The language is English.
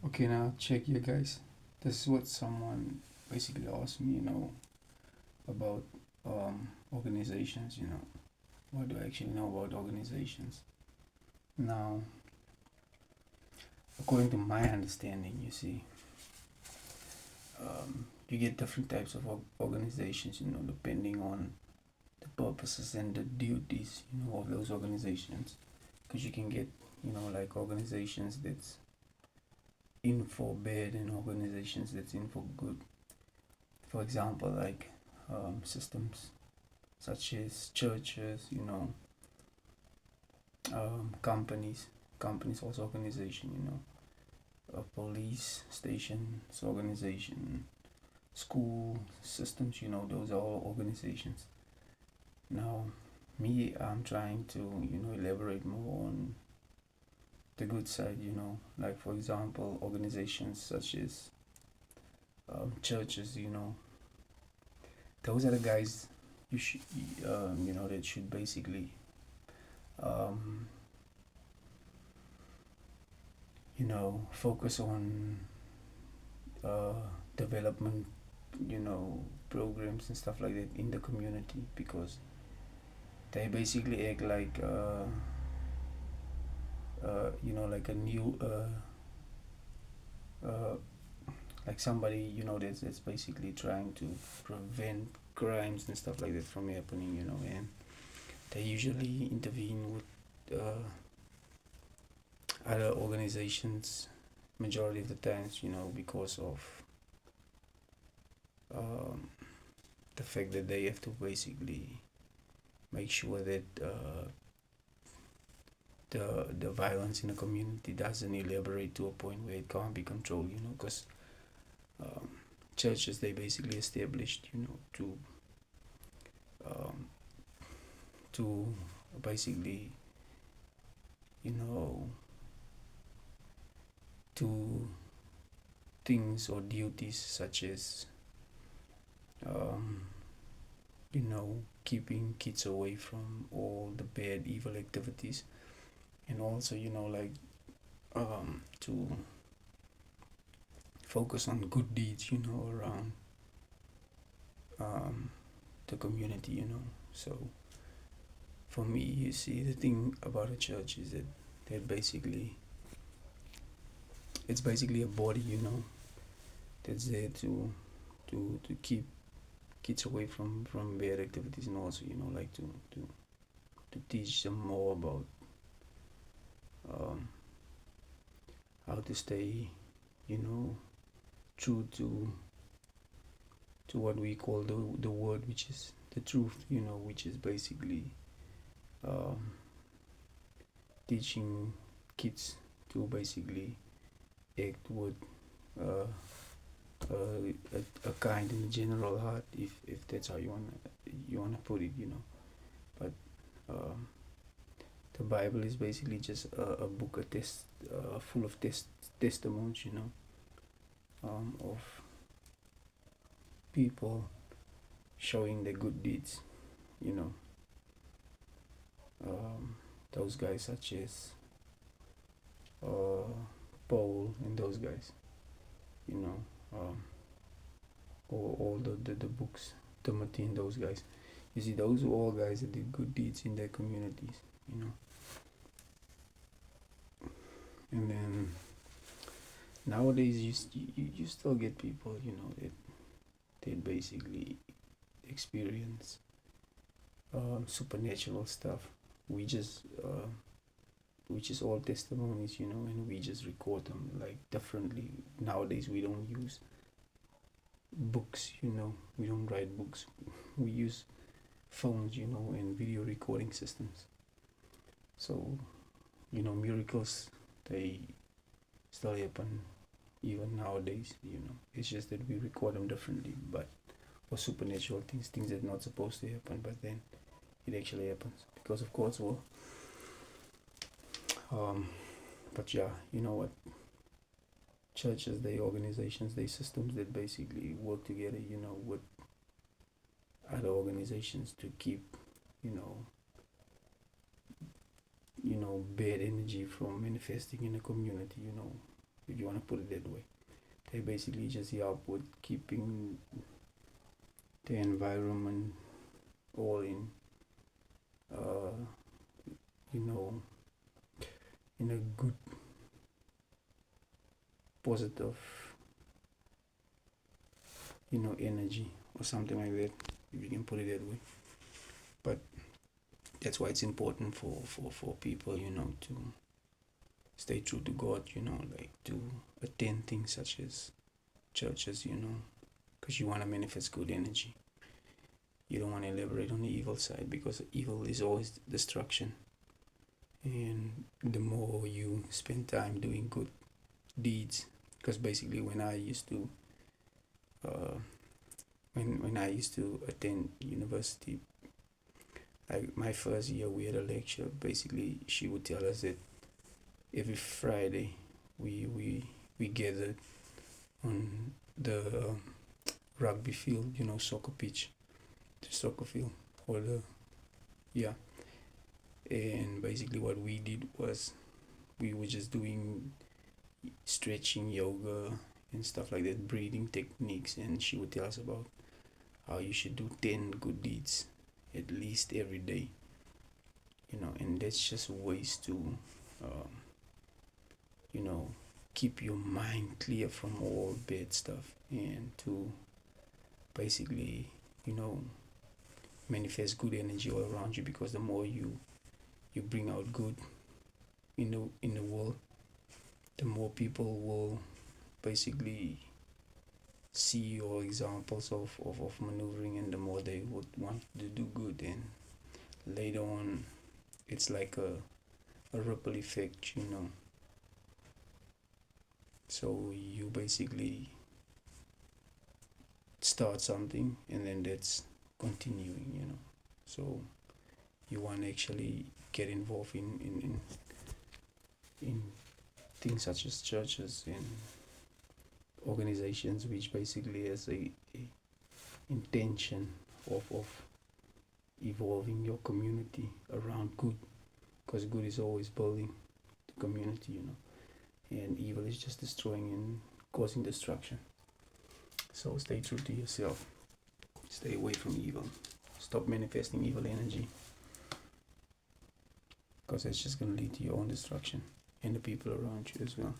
Okay, now check you guys. This is what someone basically asked me, about organizations, What do I actually know about organizations? Now, according to my understanding, you see, you get different types of organizations, depending on the purposes and the duties, of those organizations. Because you can get, like organizations that's in for bad and organizations that's in for good. For example, like systems such as churches, companies also organization, a police stations organization, school systems, those are all organizations. Now, me, I'm trying to, elaborate more on the good side, like for example, organizations such as churches, those are the guys you should, that should basically, um, focus on uh, development, programs and stuff like that in the community because they basically act like, like a new, uh, like somebody, that's basically trying to prevent crimes and stuff like that from happening, and they usually intervene with other organizations majority of the times, because of um, the fact that they have to basically make sure that the violence in the community doesn't elaborate to a point where it can't be controlled, because um, churches they basically established, um, to basically, you know, to things or duties such as, um, keeping kids away from all the bad, evil activities, and also, like to focus on good deeds, around um, the community, So for me, you see, the thing about a church is that that basically it's basically a body, that's there to keep kids away from bad activities and also, like to teach them more about um, how to stay, you know, true to what we call the word, which is the truth, which is basically um, teaching kids to basically act with uh, a kind and general heart, if that's how you wanna put it, But um, the Bible is basically just a book, full of testimonies, of people showing the good deeds, you know. Um, those guys such as uh, Paul and those guys, you know, um, or all the books, Timothy and those guys. You see, those are all guys that did good deeds in their communities, you know. And then nowadays, you still get people, that they basically experience supernatural stuff. We just, which is all testimonies, and we just record them like differently. Nowadays, we don't use books, we don't write books. We use phones, and video recording systems. So, miracles, they still happen even nowadays, It's just that we record them differently, but for supernatural things that are not supposed to happen, but then it actually happens because of God's will. But yeah, you know what? Churches, they organizations, they systems that basically work together, with other organizations to keep, you know, bad energy from manifesting in the community, if you want to put it that way. They basically just help with keeping the environment all in, uh, you know, in a good, positive, energy or something like that, if you can put it that way. But that's why it's important for people, to stay true to God, like to attend things such as churches, because you want to manifest good energy. You don't want to elaborate on the evil side, because evil is always destruction. And the more you spend time doing good deeds, because basically when I used to attend university, like my first year, we had a lecture. Basically, she would tell us that every Friday we gathered on the rugby field, soccer pitch, the soccer field, or the yeah. And basically, what we did was we were just doing stretching, yoga, and stuff like that, breathing techniques. And she would tell us about how you should do 10 good deeds at least every day, and that's just ways to, um, keep your mind clear from all bad stuff, and to basically, you know, manifest good energy all around you, because the more you bring out good in the world, the more people will basically see your examples of maneuvering, and the more they would want to do good. And later on, it's like a ripple effect. So you basically start something, and then that's continuing. So you want to actually get involved in things such as churches and organizations, which basically has a intention of evolving your community around good, because good is always building the community, and evil is just destroying and causing destruction. So stay true to yourself, stay away from evil, stop manifesting evil energy, because it's just going to lead to your own destruction and the people around you as well.